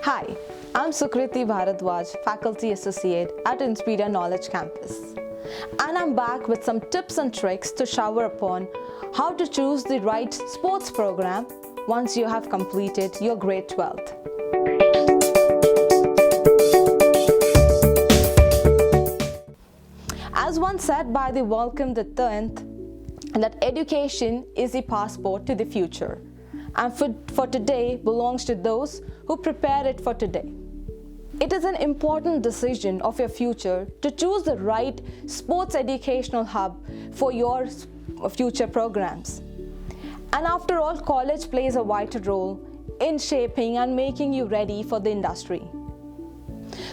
Hi, I'm Sukriti Bharadwaj, Faculty Associate at Inspiria Knowledge Campus. And I'm back with some tips and tricks to shower upon how to choose the right sports program once you have completed your grade 12th. As once said by the Malcolm X, that education is the passport to the future, and for today belongs to those who prepare it for today. It is an important decision of your future to choose the right sports educational hub for your future programs. And after all, college plays a vital role in shaping and making you ready for the industry.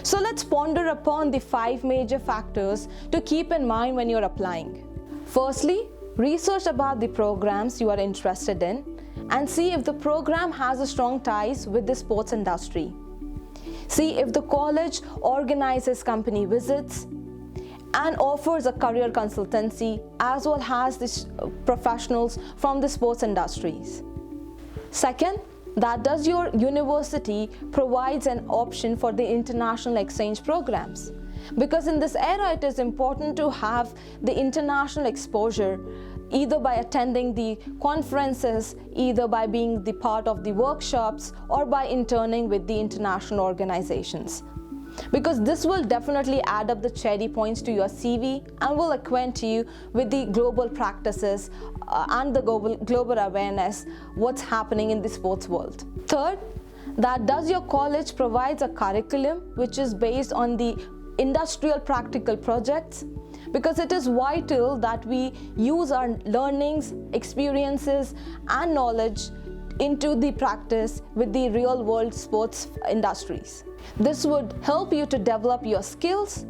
So let's ponder upon the 5 major factors to keep in mind when you're applying. Firstly, research about the programs you are interested in and see if the program has a strong ties with the sports industry. See if the college organizes company visits and offers a career consultancy as well as the professionals from the sports industries. Second, that does your university provides an option for the international exchange programs? Because in this era, it is important to have the international exposure, either by attending the conferences, either by being the part of the workshops, or by interning with the international organizations. Because this will definitely add up the cherry points to your CV and will acquaint you with the global practices and the global awareness, what's happening in the sports world. Third, that does your college provides a curriculum which is based on the industrial practical projects, because it is vital that we use our learnings, experiences and knowledge into the practice with the real world sports industries. This would help you to develop your skills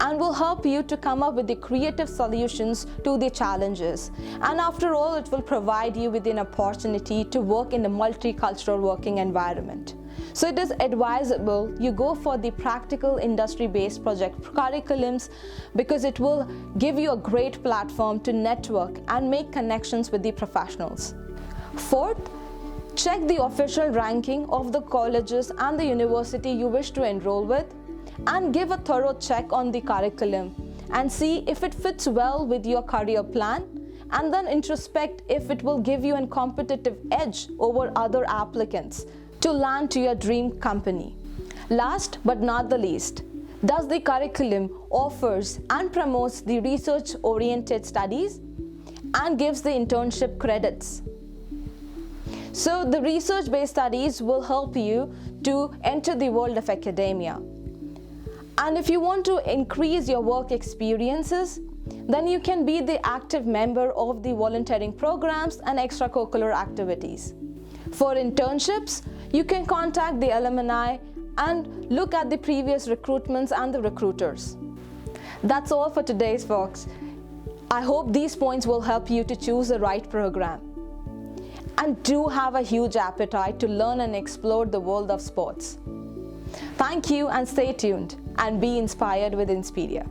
and will help you to come up with the creative solutions to the challenges. And after all, it will provide you with an opportunity to work in a multicultural working environment. So it is advisable you go for the practical industry-based project curriculums, because it will give you a great platform to network and make connections with the professionals. Fourth, check the official ranking of the colleges and the university you wish to enroll with and give a thorough check on the curriculum and see if it fits well with your career plan, and then introspect if it will give you a competitive edge over other applicants to land to your dream company. Last but not the least, does the curriculum offers and promotes the research-oriented studies and gives the internship credits? So the research-based studies will help you to enter the world of academia. And if you want to increase your work experiences, then you can be the active member of the volunteering programs and extracurricular activities. For internships, you can contact the alumni and look at the previous recruitments and the recruiters. That's all for today's folks. I hope these points will help you to choose the right program. And do have a huge appetite to learn and explore the world of sports. Thank you and stay tuned and be inspired with Inspiria.